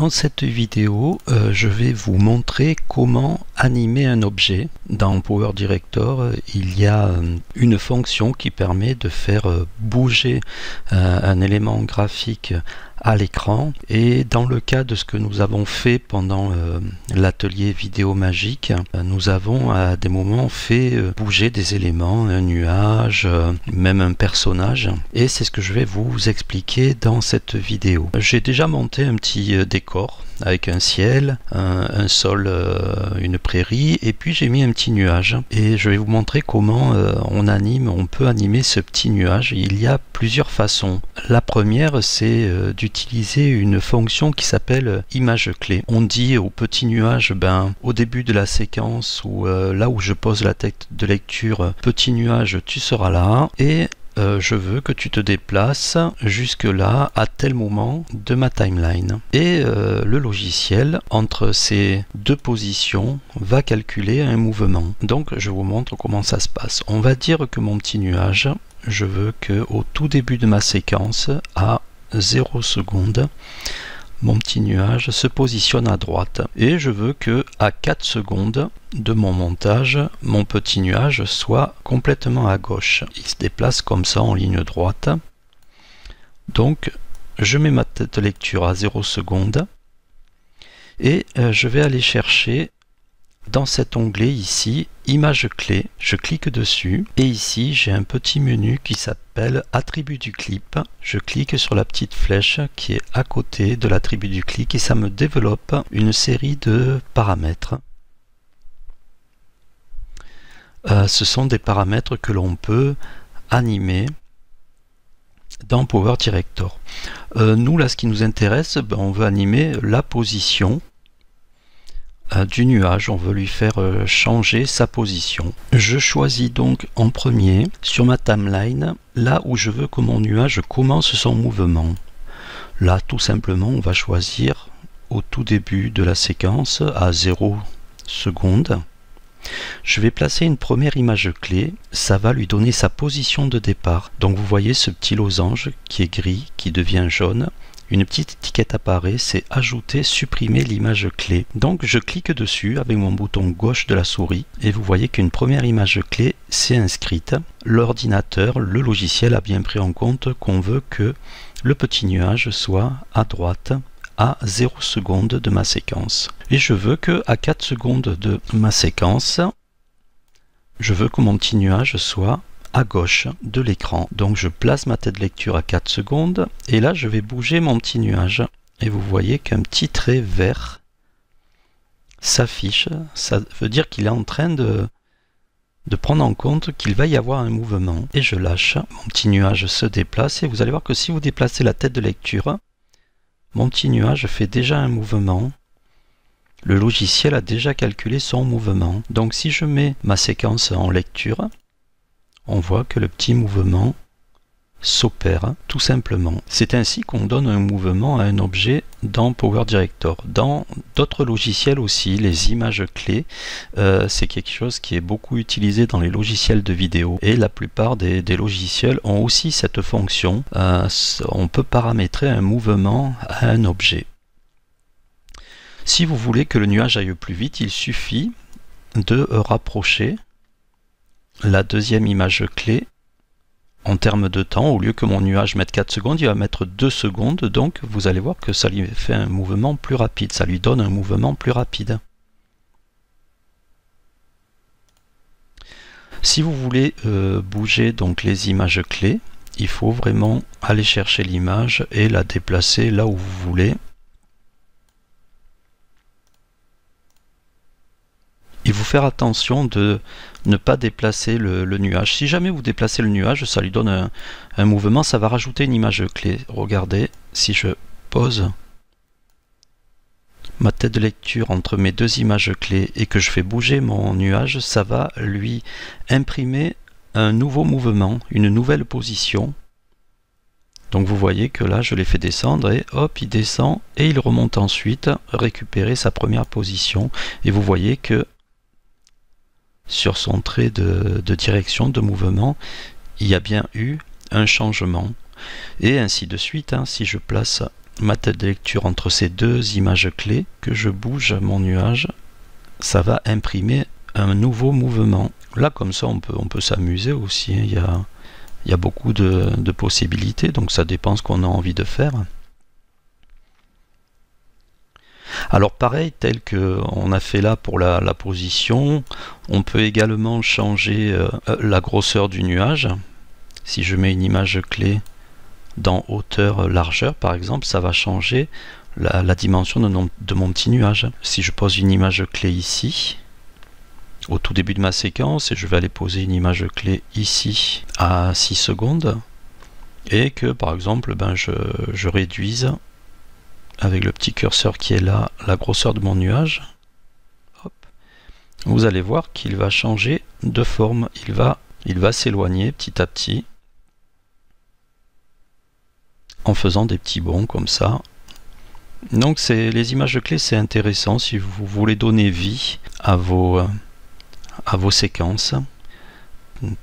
Dans cette vidéo, je vais vous montrer comment animer un objet. Dans Power Director, il y a une fonction qui permet de faire bouger un élément graphique à l'écran, et dans le cas de ce que nous avons fait pendant l'atelier vidéo magique, nous avons à des moments fait bouger des éléments, un nuage, même un personnage, et c'est ce que je vais vous expliquer dans cette vidéo. J'ai déjà monté un petit décor avec un ciel, un sol, une prairie, et puis j'ai mis un petit nuage, et je vais vous montrer comment on peut animer ce petit nuage. Il y a plusieurs façons. La première, c'est d'utiliser une fonction qui s'appelle image clé. On dit au petit nuage, au début de la séquence, ou là où je pose la tête de lecture, petit nuage, tu seras là, et je veux que tu te déplaces jusque là à tel moment de ma timeline. Et le logiciel, entre ces deux positions, va calculer un mouvement. Donc je vous montre comment ça se passe. On va dire que mon petit nuage, je veux que au tout début de ma séquence, à 0 secondes, mon petit nuage se positionne à droite, et je veux que à 4 secondes de mon montage, mon petit nuage soit complètement à gauche. Il se déplace comme ça en ligne droite. Donc je mets ma tête de lecture à 0 secondes, et je vais aller chercher dans cet onglet ici, image clé, je clique dessus, et ici j'ai un petit menu qui s'appelle attribut du clip. Je clique sur la petite flèche qui est à côté de l'attribut du clip, et ça me développe une série de paramètres. Ce sont des paramètres que l'on peut animer dans Power Director. Nous là, ce qui nous intéresse, on veut animer la position du nuage, on veut lui faire changer sa position. Je choisis donc en premier sur ma timeline là où je veux que mon nuage commence son mouvement. Là, tout simplement, on va choisir au tout début de la séquence à 0 secondes. Je vais placer une première image clé, ça va lui donner sa position de départ. Donc vous voyez ce petit losange qui est gris, qui devient jaune. Une petite étiquette apparaît, c'est ajouter, supprimer l'image clé. Donc je clique dessus avec mon bouton gauche de la souris, et vous voyez qu'une première image clé s'est inscrite. L'ordinateur, le logiciel a bien pris en compte qu'on veut que le petit nuage soit à droite à 0 secondes de ma séquence. Et je veux que à 4 secondes de ma séquence, je veux que mon petit nuage soit à gauche de l'écran. Donc je place ma tête de lecture à 4 secondes, et là je vais bouger mon petit nuage, et vous voyez qu'un petit trait vert s'affiche. Ça veut dire qu'il est en train de prendre en compte qu'il va y avoir un mouvement, et je lâche, mon petit nuage se déplace, et vous allez voir que si vous déplacez la tête de lecture, mon petit nuage fait déjà un mouvement. Le logiciel a déjà calculé son mouvement. Donc si je mets ma séquence en lecture, on voit que le petit mouvement s'opère tout simplement. C'est ainsi qu'on donne un mouvement à un objet dans Power Director. Dans d'autres logiciels aussi, les images clés, c'est quelque chose qui est beaucoup utilisé dans les logiciels de vidéo, et la plupart des logiciels ont aussi cette fonction. On peut paramétrer un mouvement à un objet. Si vous voulez que le nuage aille plus vite, il suffit de rapprocher la deuxième image clé en termes de temps. Au lieu que mon nuage mette 4 secondes, il va mettre 2 secondes, donc vous allez voir que ça lui fait un mouvement plus rapide, ça lui donne un mouvement plus rapide. Si vous voulez bouger donc les images clés, il faut vraiment aller chercher l'image et la déplacer là où vous voulez. Il faut faire attention de ne pas déplacer le nuage. Si jamais vous déplacez le nuage, ça lui donne un mouvement, ça va rajouter une image clé. Regardez, si je pose ma tête de lecture entre mes deux images clés et que je fais bouger mon nuage, ça va lui imprimer un nouveau mouvement, une nouvelle position. Donc vous voyez que là je l'ai fait descendre, et hop, il descend et il remonte ensuite récupérer sa première position. Et vous voyez que sur son trait de direction, de mouvement, il y a bien eu un changement. Et ainsi de suite, si je place ma tête de lecture entre ces deux images clés, que je bouge mon nuage, ça va imprimer un nouveau mouvement. Là, comme ça, on peut s'amuser aussi. Il y a beaucoup de possibilités, donc ça dépend ce qu'on a envie de faire. Alors pareil, tel que on a fait là pour la position, on peut également changer la grosseur du nuage. Si je mets une image clé dans hauteur, largeur par exemple, ça va changer la dimension de mon petit nuage. Si je pose une image clé ici, au tout début de ma séquence, et je vais aller poser une image clé ici à 6 secondes, et que par exemple je réduise avec le petit curseur qui est là la grosseur de mon nuage, hop, vous allez voir qu'il va changer de forme, il va s'éloigner petit à petit en faisant des petits bonds comme ça. Donc les images clés, c'est intéressant si vous voulez donner vie à vos séquences,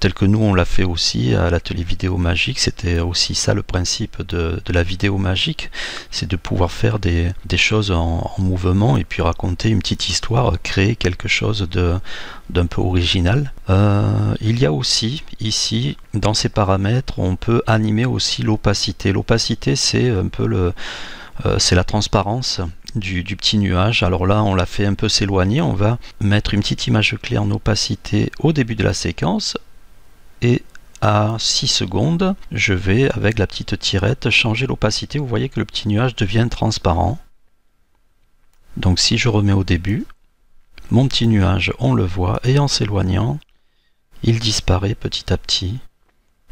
tel que nous on l'a fait aussi à l'atelier vidéo magique. C'était aussi ça le principe de la vidéo magique, c'est de pouvoir faire des choses en mouvement et puis raconter une petite histoire, créer quelque chose d'un peu original. Il y a aussi ici dans ces paramètres, on peut animer aussi l'opacité. L'opacité, c'est un peu c'est la transparence du petit nuage. Alors là, on l'a fait un peu s'éloigner. On va mettre une petite image clé en opacité au début de la séquence. Et à 6 secondes, je vais, avec la petite tirette, changer l'opacité. Vous voyez que le petit nuage devient transparent. Donc si je remets au début, mon petit nuage, on le voit, et en s'éloignant, il disparaît petit à petit.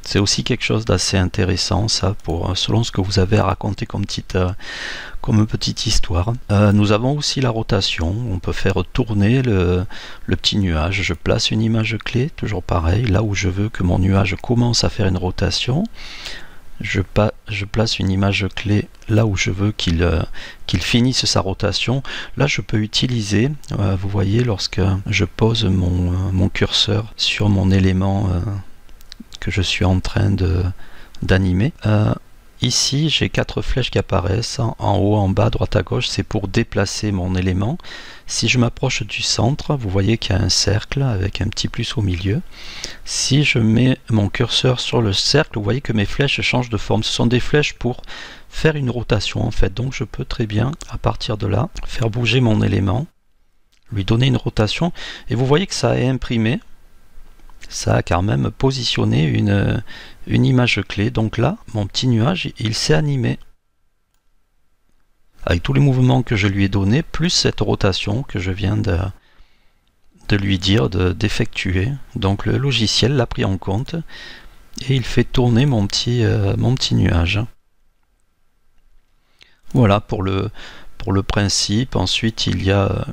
C'est aussi quelque chose d'assez intéressant, ça, selon ce que vous avez à raconter comme petite histoire. Nous avons aussi la rotation. On peut faire tourner le petit nuage. Je place une image clé, toujours pareil, là où je veux que mon nuage commence à faire une rotation. Je place une image clé là où je veux qu'il finisse sa rotation. Là, je peux utiliser, vous voyez, lorsque je pose mon curseur sur mon élément que je suis en train d'animer. Ici, j'ai 4 flèches qui apparaissent en haut, en bas, à droite, à gauche. C'est pour déplacer mon élément. Si je m'approche du centre, vous voyez qu'il y a un cercle avec un petit plus au milieu. Si je mets mon curseur sur le cercle, vous voyez que mes flèches changent de forme. Ce sont des flèches pour faire une rotation en fait. Donc je peux très bien, à partir de là, faire bouger mon élément, lui donner une rotation. Et vous voyez que ça a imprimé. Ça a quand même positionné une image clé. Donc là, mon petit nuage, il s'est animé. Avec tous les mouvements que je lui ai donnés, plus cette rotation que je viens de lui dire d'effectuer. Donc le logiciel l'a pris en compte et il fait tourner mon petit nuage. Voilà pour le principe. Ensuite, il y a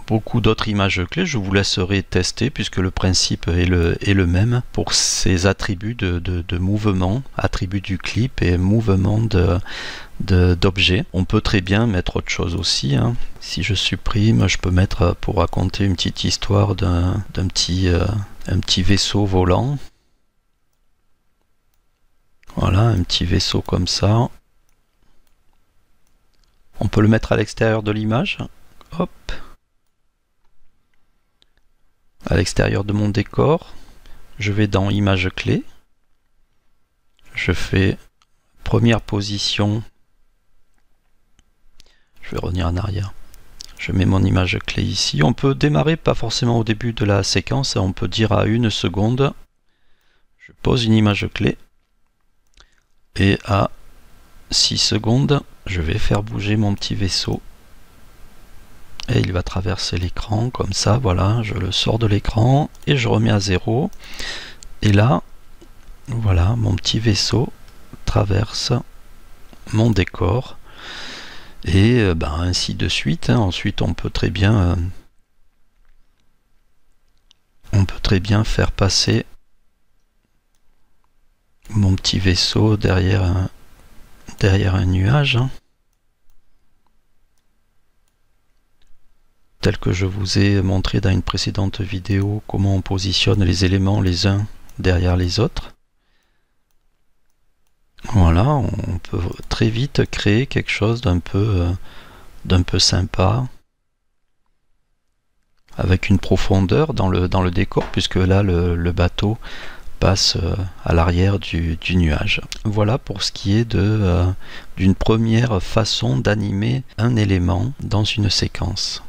beaucoup d'autres images clés. Je vous laisserai tester puisque le principe est le même pour ces attributs de mouvement, attributs du clip et mouvement d'objets. On peut très bien mettre autre chose aussi. Si je supprime, je peux mettre, pour raconter une petite histoire d'un petit vaisseau volant. Voilà, un petit vaisseau comme ça. On peut le mettre à l'extérieur de l'image. Hop. À l'extérieur de mon décor, je vais dans image clé, je fais première position, je vais revenir en arrière, je mets mon image clé ici. On peut démarrer pas forcément au début de la séquence, on peut dire à 1 seconde, je pose une image clé et à 6 secondes, je vais faire bouger mon petit vaisseau. Et il va traverser l'écran comme ça, voilà, je le sors de l'écran et je remets à 0. Et là, voilà, mon petit vaisseau traverse mon décor. Et ainsi de suite. Ensuite, on peut très bien faire passer mon petit vaisseau derrière un nuage. Tel que je vous ai montré dans une précédente vidéo, comment on positionne les éléments les uns derrière les autres. Voilà, on peut très vite créer quelque chose d'un peu sympa, avec une profondeur dans le décor, puisque là le bateau passe à l'arrière du nuage. Voilà pour ce qui est d'une première façon d'animer un élément dans une séquence.